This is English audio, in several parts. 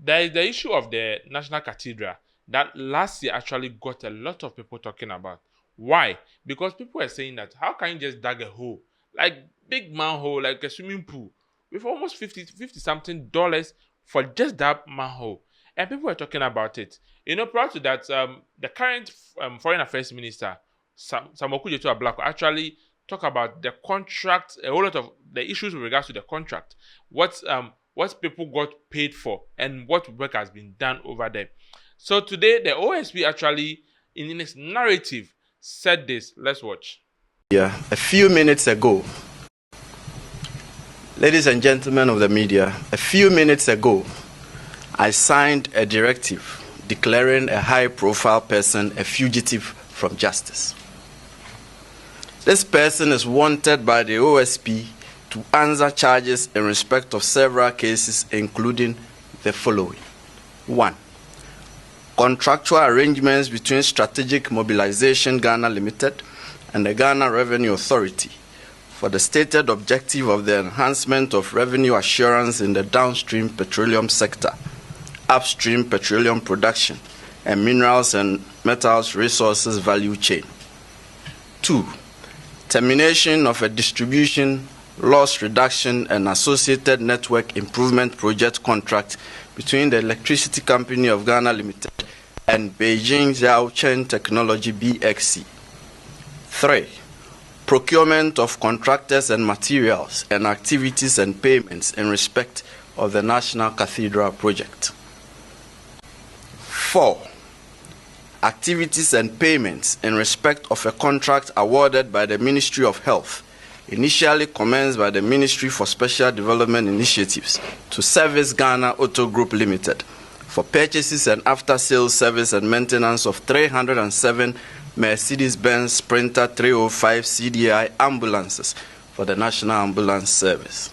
There is the issue of the National Cathedral that last year actually got a lot of people talking about. Why? Because people were saying that how can you just dig a hole, like big manhole, like a swimming pool, with almost 50 something dollars for just that manhole? And people were talking about it. Prior to that, the current foreign affairs minister, Samoku Jeto Ablako, actually talk about the contract, a whole lot of the issues with regards to the contract, what people got paid for, and what work has been done over there. So today, the OSP actually, in its narrative, said this. Let's watch. Yeah, a few minutes ago, ladies and gentlemen of the media, a few minutes ago, I signed a directive declaring a high-profile person a fugitive from justice. This person is wanted by the OSP to answer charges in respect of several cases, including the following. 1. Contractual arrangements between Strategic Mobilization Ghana Limited and the Ghana Revenue Authority for the stated objective of the enhancement of revenue assurance in the downstream petroleum sector, upstream petroleum production, and minerals and metals resources value chain. 2. Termination of a distribution, loss reduction, and associated network improvement project contract between the Electricity Company of Ghana Limited and Beijing Xiaocheng Technology BXC. 3. Procurement of contractors and materials and activities and payments in respect of the National Cathedral project. 4. Activities and payments in respect of a contract awarded by the Ministry of Health, initially commenced by the Ministry for Special Development Initiatives to Service Ghana Auto Group Limited for purchases and after-sales service and maintenance of 307 Mercedes-Benz Sprinter 305 CDI ambulances for the National Ambulance Service.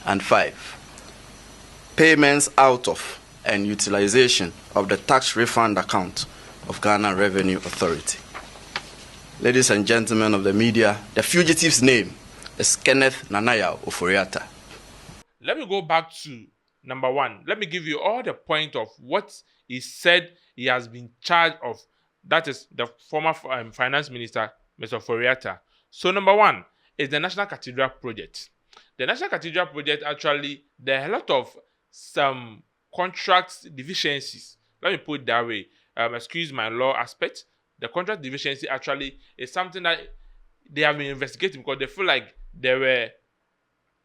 And 5. Payments out of and utilization of the tax refund account of Ghana Revenue Authority. Ladies and gentlemen of the media, the fugitive's name is Kenneth Nanaya Ofori Atta. Let me go back to number 1. Let me give you all the point of what he said he has been charged of. That is the former finance minister, Mr. Ofori Atta. So number 1 is the National Cathedral project. The National Cathedral project, actually, there are a lot of some contract deficiencies. Let me put it that way. Excuse my law aspect. The contract deficiency actually is something that they have been investigating because they feel like there were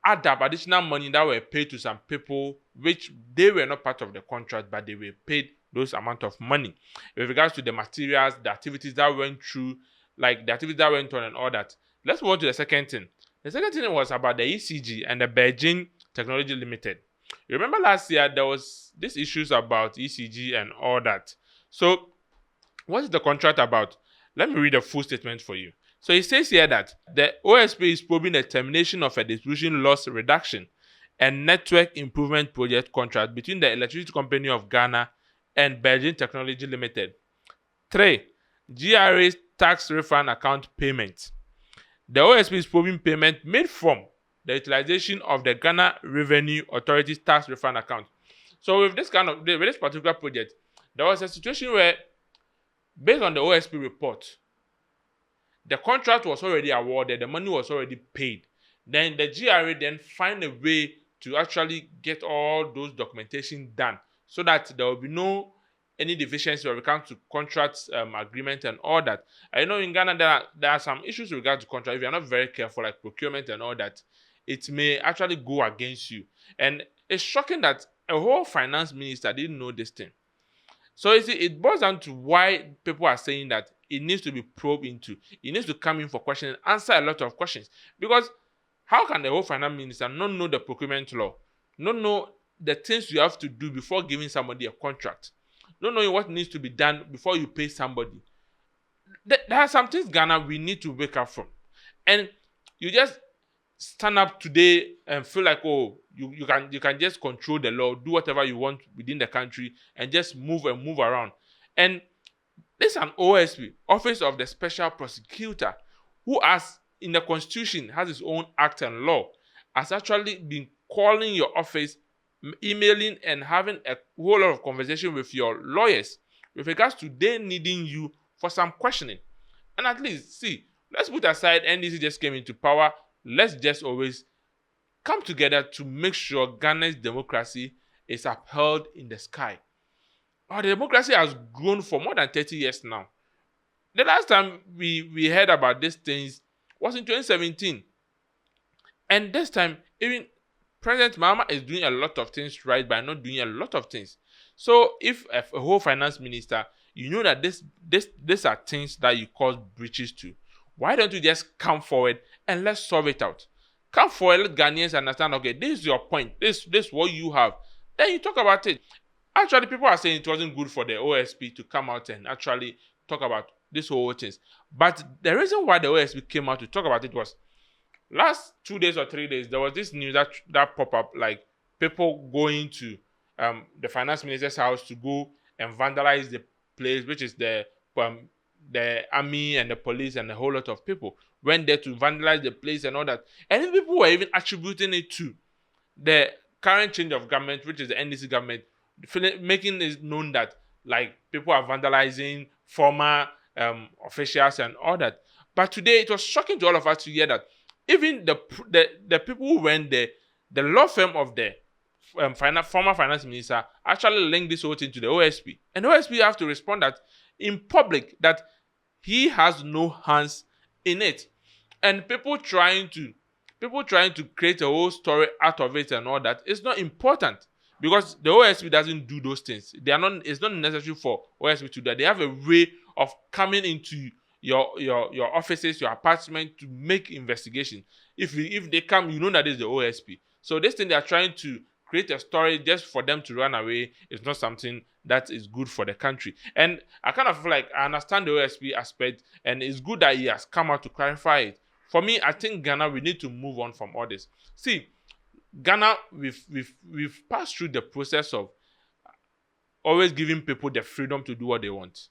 additional money that were paid to some people which they were not part of the contract, but they were paid those amount of money. With regards to the materials, the activities that went through, like the activities that went on and all that. Let's move on to the second thing. The second thing was about the ECG and the Beijing Technology Limited. You remember last year there was these issues about ECG and all that. So what is the contract about? Let me read a full statement for you. So it says here that the OSP is probing the termination of a distribution loss reduction and network improvement project contract between the Electricity Company of Ghana and Beijing Technology Limited. 3. GRA's tax refund account payment. The OSP is probing payment made from the utilization of the Ghana Revenue Authority's tax refund account. So with this particular project, there was a situation where, based on the OSP report, the contract was already awarded, the money was already paid. Then the GRA then find a way to actually get all those documentation done so that there will be no any deficiency when it comes to contracts agreement and all that. I know in Ghana there are some issues with regard to contract. If you're not very careful, like procurement and all that, it may actually go against you. And it's shocking that a whole finance minister didn't know this thing. So you see, it boils down to why people are saying that it needs to be probed into. It needs to come in for questions and answer a lot of questions. Because how can the whole finance minister not know the procurement law, not know the things you have to do before giving somebody a contract, not knowing what needs to be done before you pay somebody? There are some things, Ghana, we need to wake up from. And you just stand up today and feel like, oh, you can just control the law, do whatever you want within the country, and just move around. And this is an OSP, Office of the Special Prosecutor, who has, in the Constitution, has its own act and law, has actually been calling your office emailing and having a whole lot of conversation with your lawyers with regards to they needing you for some questioning. And at least, see, let's put aside NDC just came into power. Let's just always come together to make sure Ghana's democracy is upheld in the sky. Our democracy has grown for more than 30 years now. The last time we heard about these things was in 2017. And this time, even President Mahama is doing a lot of things right by not doing a lot of things. So if a whole finance minister, you know that these are things that you cause breaches to, why don't you just come forward and let's solve it out? Come forward, let Ghanaians understand, okay, this is your point, this is what you have. Then you talk about it. Actually, people are saying it wasn't good for the OSP to come out and actually talk about this whole things. But the reason why the OSP came out to talk about it was last 2 days or 3 days, there was this news that popped up, like people going to the finance minister's house to go and vandalize the place, which is the army and the police and a whole lot of people went there to vandalize the place and all that. And people were even attributing it to the current change of government, which is the NDC government, making it known that like people are vandalizing former officials and all that. But today it was shocking to all of us to hear that even the people who went there, the law firm of the former finance minister actually linked this whole thing to the OSP. And the OSP have to respond that in public that he has no hands in it. And people trying to create a whole story out of it and all that is not important, because the OSP doesn't do those things. It's not necessary for OSP to do that. They have a way of coming into your offices, your apartment to make investigation. If they come, you know that is the OSP. So this thing they are trying to create a story just for them to run away is not something that is good for the country. And I kind of feel like I understand the OSP aspect, and it's good that he has come out to clarify it. For me, I think Ghana, we need to move on from all this. See, Ghana, we've passed through the process of always giving people the freedom to do what they want.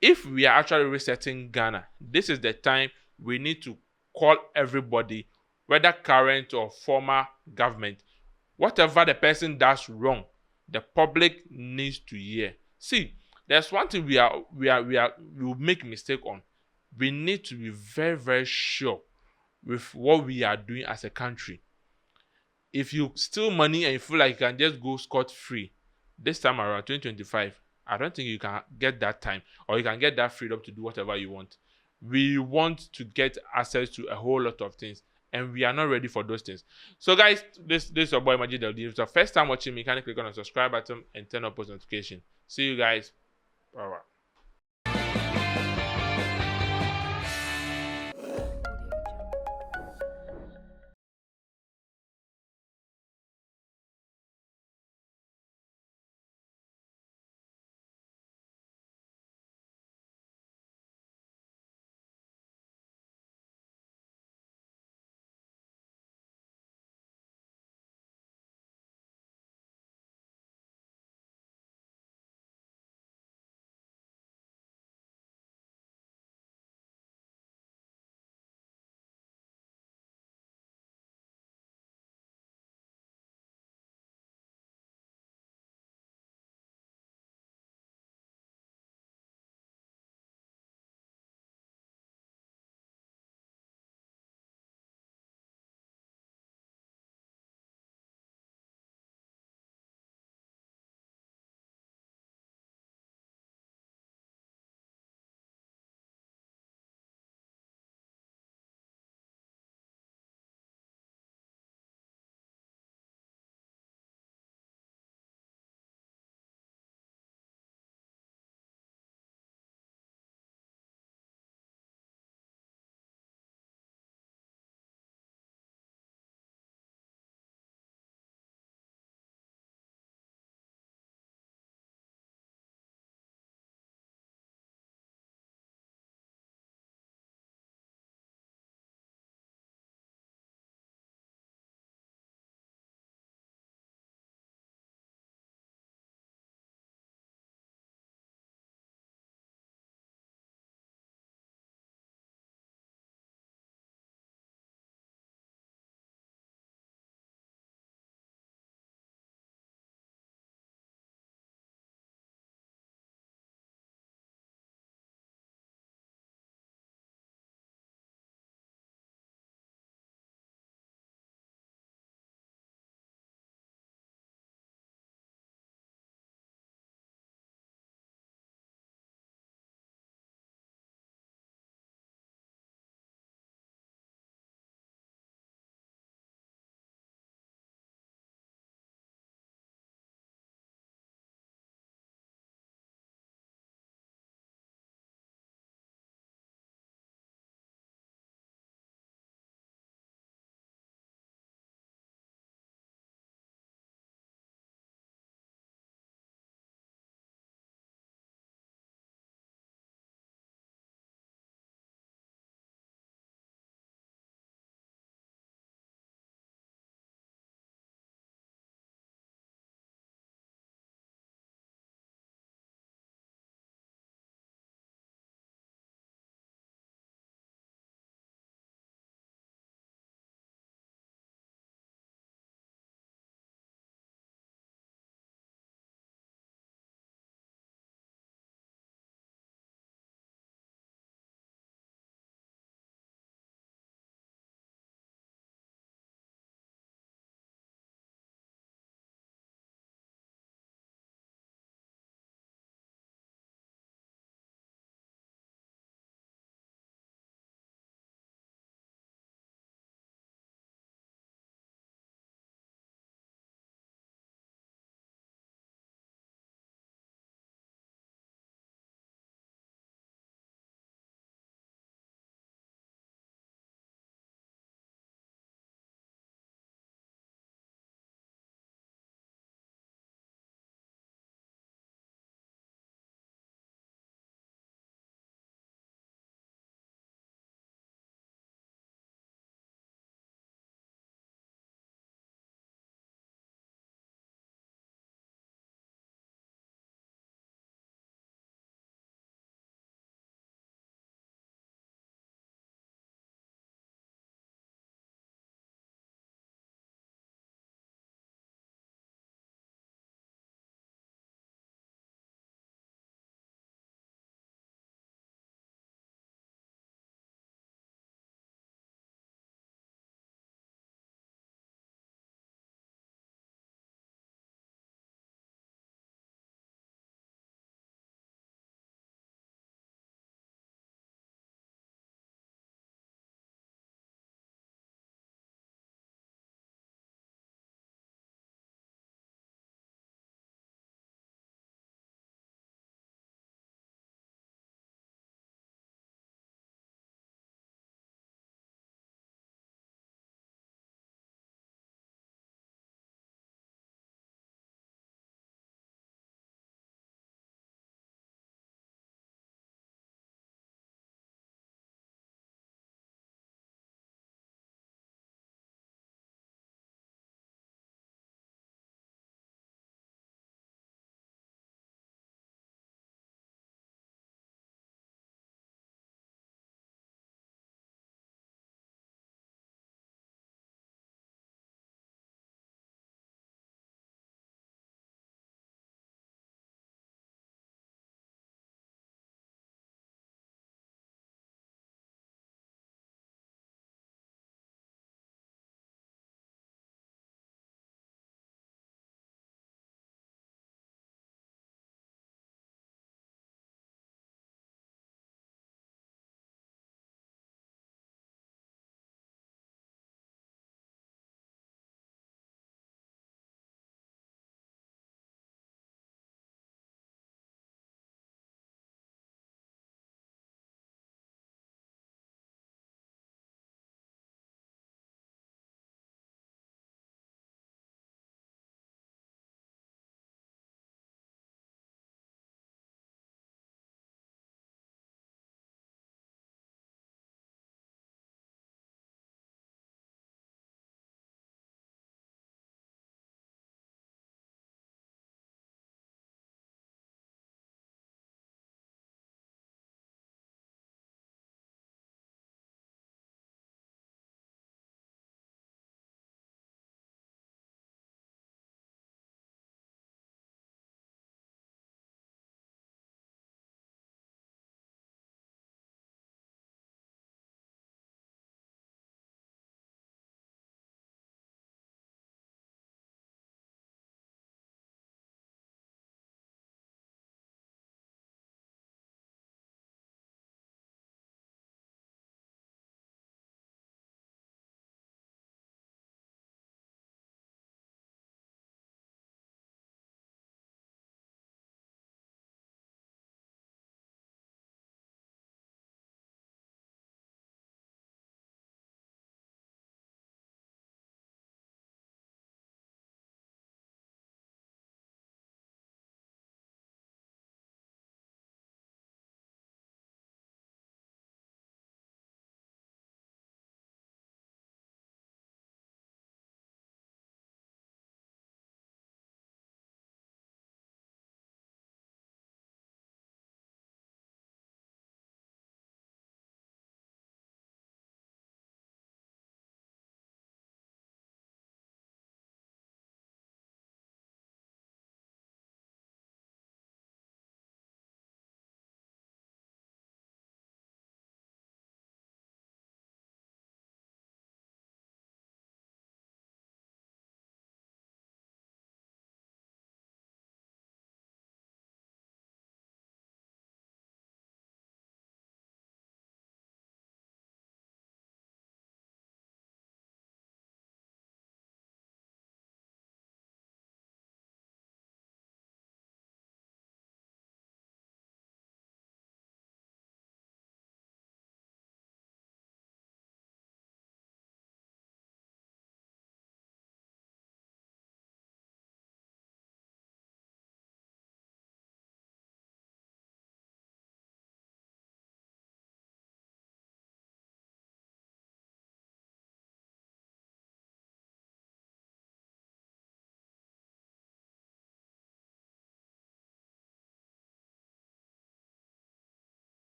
If we are actually resetting Ghana, this is the time we need to call everybody, whether current or former government, whatever the person does wrong, the public needs to hear. See, there's one thing we will make mistake on. We need to be very, very sure with what we are doing as a country. If you steal money and you feel like you can just go scot-free, this time around 2025, I don't think you can get that time or you can get that freedom to do whatever you want. We want to get access to a whole lot of things, and we are not ready for those things. So guys, this is your boy Majid L. If it's your first time watching me, kindly click on the subscribe button and turn on post notification. See you guys. Bye bye.